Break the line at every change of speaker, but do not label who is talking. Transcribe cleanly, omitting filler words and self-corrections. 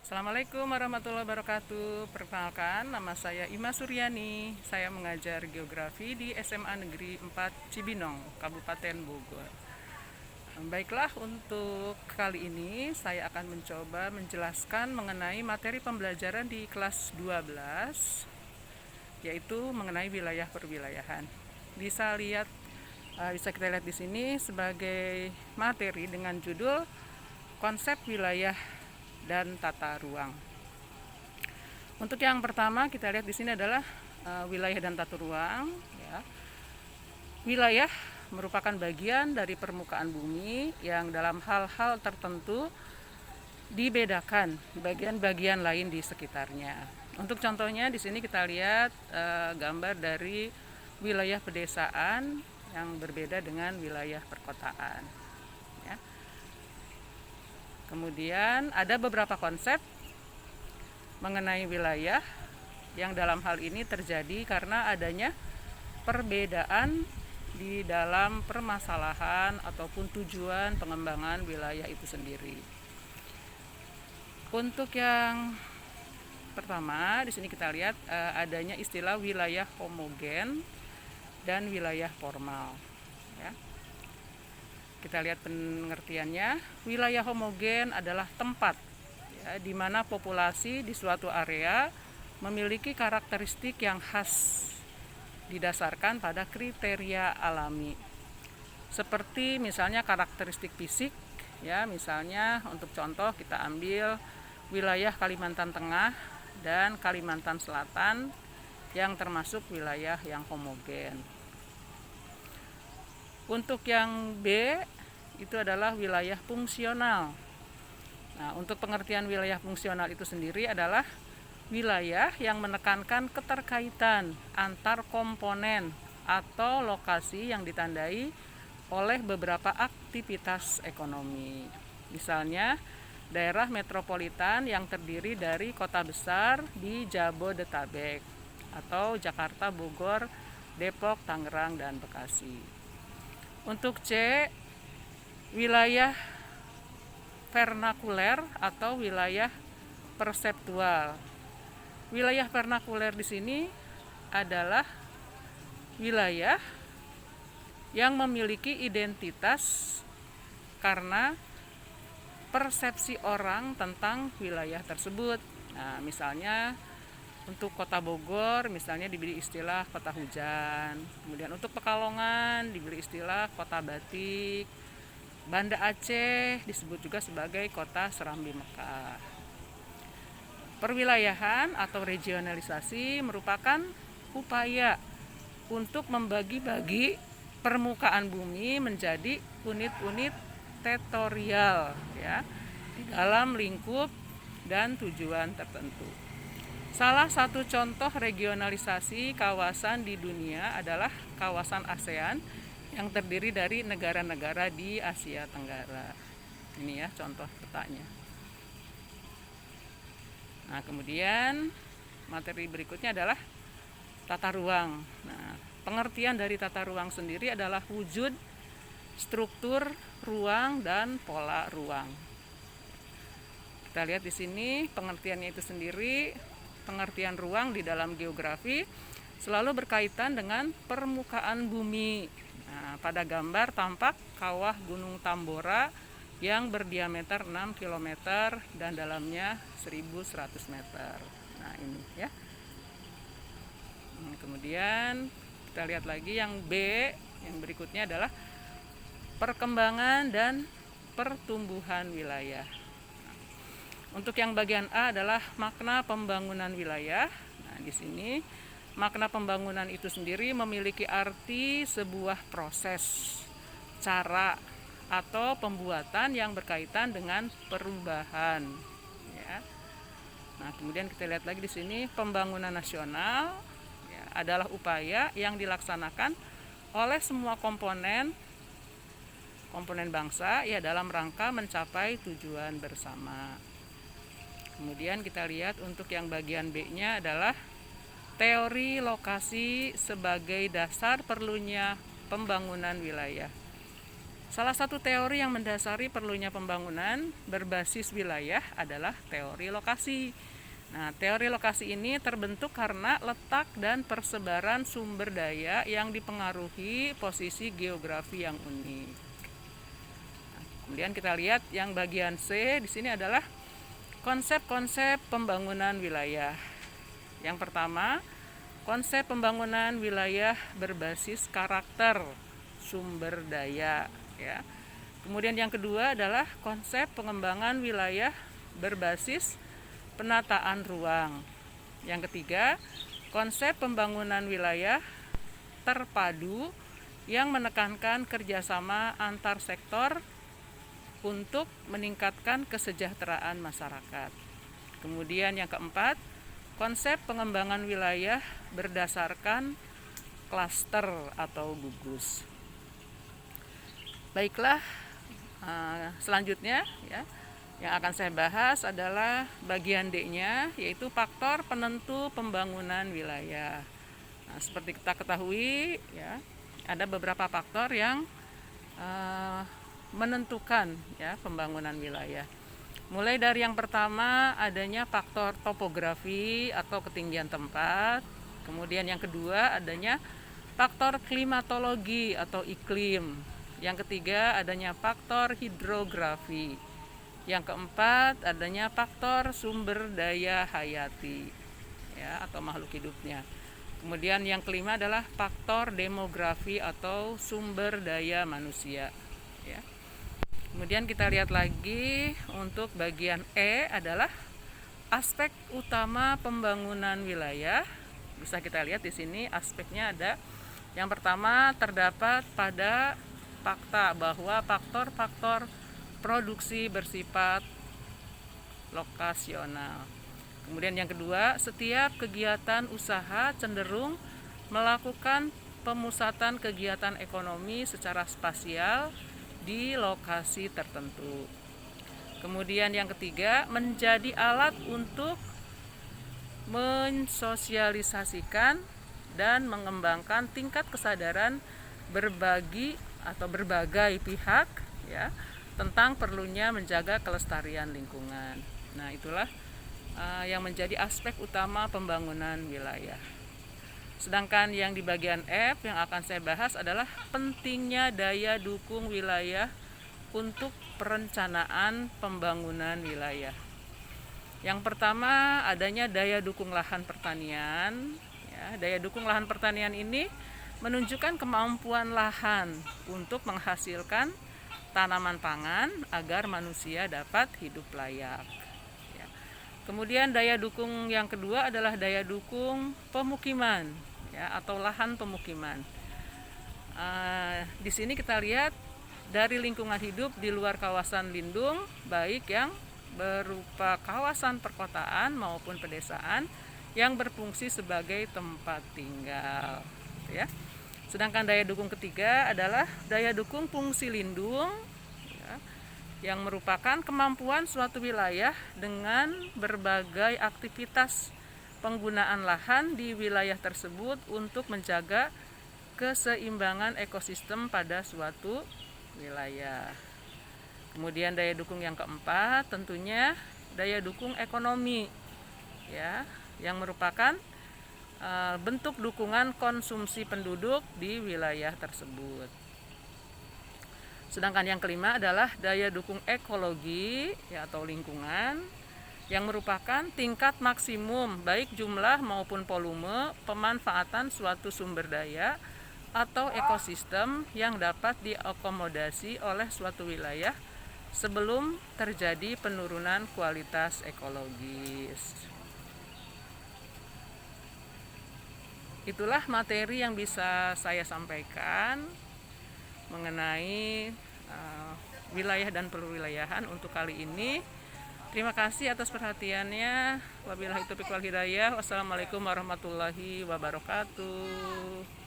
Assalamualaikum warahmatullahi wabarakatuh. Perkenalkan, nama saya Ima Suryani. Saya mengajar geografi di SMA Negeri 4 Cibinong, Kabupaten Bogor. Baiklah, untuk kali ini saya akan mencoba menjelaskan mengenai materi pembelajaran di kelas 12, yaitu mengenai wilayah perwilayahan. Bisa kita lihat di sini sebagai materi dengan judul konsep wilayah dan tata ruang. Untuk yang pertama kita lihat di sini adalah wilayah dan tata ruang. Ya. Wilayah merupakan bagian dari permukaan bumi yang dalam hal-hal tertentu dibedakan bagian-bagian lain di sekitarnya. Untuk contohnya di sini kita lihat gambar dari wilayah pedesaan yang berbeda dengan wilayah perkotaan. Ya. Kemudian ada beberapa konsep mengenai wilayah yang dalam hal ini terjadi karena adanya perbedaan di dalam permasalahan ataupun tujuan pengembangan wilayah itu sendiri. Untuk yang pertama, di sini kita lihat adanya istilah wilayah homogen dan wilayah formal. Ya. Kita lihat pengertiannya. Wilayah homogen adalah tempat ya, di mana populasi di suatu area memiliki karakteristik yang khas didasarkan pada kriteria alami. Seperti misalnya karakteristik fisik, ya, misalnya untuk contoh kita ambil wilayah Kalimantan Tengah dan Kalimantan Selatan yang termasuk wilayah yang homogen. Untuk yang B itu adalah wilayah fungsional. Nah, untuk pengertian wilayah fungsional itu sendiri adalah wilayah yang menekankan keterkaitan antar komponen atau lokasi yang ditandai oleh beberapa aktivitas ekonomi. Misalnya, daerah metropolitan yang terdiri dari kota besar di Jabodetabek atau Jakarta, Bogor, Depok, Tangerang, dan Bekasi. Untuk C, wilayah vernakuler atau wilayah perseptual. Wilayah vernakuler di sini adalah wilayah yang memiliki identitas karena persepsi orang tentang wilayah tersebut. Nah, misalnya untuk kota Bogor misalnya diberi istilah kota hujan. Kemudian untuk Pekalongan diberi istilah kota batik. Banda Aceh disebut juga sebagai kota Serambi Mekah. Perwilayahan atau regionalisasi merupakan upaya untuk membagi-bagi permukaan bumi menjadi unit-unit teritorial ya, di dalam lingkup dan tujuan tertentu. Salah satu contoh regionalisasi kawasan di dunia adalah kawasan ASEAN yang terdiri dari negara-negara di Asia Tenggara. Ini ya contoh petanya. Nah, kemudian materi berikutnya adalah tata ruang. Nah, pengertian dari tata ruang sendiri adalah wujud, struktur, ruang, dan pola ruang. Kita lihat di sini pengertiannya itu sendiri. Pengertian ruang di dalam geografi selalu berkaitan dengan permukaan bumi. Nah, pada gambar tampak kawah Gunung Tambora yang berdiameter 6 km dan dalamnya 1.100 meter. Nah, ini ya. Kemudian kita lihat lagi yang B, yang berikutnya adalah perkembangan dan pertumbuhan wilayah. Untuk yang bagian A adalah makna pembangunan wilayah. Nah, di sini makna pembangunan itu sendiri memiliki arti sebuah proses, cara, atau pembuatan yang berkaitan dengan perubahan. Ya. Nah, kemudian kita lihat lagi di sini pembangunan nasional ya, adalah upaya yang dilaksanakan oleh semua komponen bangsa ya dalam rangka mencapai tujuan bersama. Kemudian kita lihat untuk yang bagian B-nya adalah teori lokasi sebagai dasar perlunya pembangunan wilayah. Salah satu teori yang mendasari perlunya pembangunan berbasis wilayah adalah teori lokasi. Nah, teori lokasi ini terbentuk karena letak dan persebaran sumber daya yang dipengaruhi posisi geografi yang unik. Nah, kemudian kita lihat yang bagian C di sini adalah konsep-konsep pembangunan wilayah. Yang pertama, konsep pembangunan wilayah berbasis karakter sumber daya, ya. Kemudian yang kedua adalah konsep pengembangan wilayah berbasis penataan ruang. Yang ketiga, konsep pembangunan wilayah terpadu yang menekankan kerjasama antar sektor untuk meningkatkan kesejahteraan masyarakat. Kemudian yang keempat, konsep pengembangan wilayah berdasarkan klaster atau gugus. Baiklah, selanjutnya ya, yang akan saya bahas adalah bagian D-nya, yaitu faktor penentu pembangunan wilayah. Nah, seperti kita ketahui ya, ada beberapa faktor yang menentukan ya pembangunan wilayah. Mulai dari yang pertama adanya faktor topografi atau ketinggian tempat. Kemudian yang kedua adanya faktor klimatologi atau iklim. Yang ketiga adanya faktor hidrografi. Yang keempat adanya faktor sumber daya hayati ya, atau makhluk hidupnya. Kemudian yang kelima adalah faktor demografi atau sumber daya manusia ya. Kemudian kita lihat lagi untuk bagian E adalah aspek utama pembangunan wilayah. Bisa kita lihat di sini aspeknya ada. Yang pertama terdapat pada fakta bahwa faktor-faktor produksi bersifat lokasional. Kemudian yang kedua, setiap kegiatan usaha cenderung melakukan pemusatan kegiatan ekonomi secara spasial di lokasi tertentu. Kemudian yang ketiga, menjadi alat untuk mensosialisasikan dan mengembangkan tingkat kesadaran berbagi atau berbagai pihak ya tentang perlunya menjaga kelestarian lingkungan. Nah, itulah yang menjadi aspek utama pembangunan wilayah. Sedangkan yang di bagian F yang akan saya bahas adalah pentingnya daya dukung wilayah untuk perencanaan pembangunan wilayah. Yang pertama adanya daya dukung lahan pertanian. Ya, daya dukung lahan pertanian ini menunjukkan kemampuan lahan untuk menghasilkan tanaman pangan agar manusia dapat hidup layak. Ya. Kemudian daya dukung yang kedua adalah daya dukung pemukiman, ya, atau lahan pemukiman. Di sini kita lihat dari lingkungan hidup di luar kawasan lindung, baik yang berupa kawasan perkotaan maupun pedesaan yang berfungsi sebagai tempat tinggal. Ya. Sedangkan daya dukung ketiga adalah daya dukung fungsi lindung ya, yang merupakan kemampuan suatu wilayah dengan berbagai aktivitas penggunaan lahan di wilayah tersebut untuk menjaga keseimbangan ekosistem pada suatu wilayah. Kemudian daya dukung yang keempat tentunya daya dukung ekonomi ya, yang merupakan bentuk dukungan konsumsi penduduk di wilayah tersebut. Sedangkan yang kelima adalah daya dukung ekologi ya, atau lingkungan yang merupakan tingkat maksimum baik jumlah maupun volume pemanfaatan suatu sumber daya atau ekosistem yang dapat diakomodasi oleh suatu wilayah sebelum terjadi penurunan kualitas ekologis. Itulah materi yang bisa saya sampaikan mengenai wilayah dan perwilayahan untuk kali ini. Terima kasih atas perhatiannya. Wabillahi taufiq wal hidayah. Wassalamualaikum warahmatullahi wabarakatuh.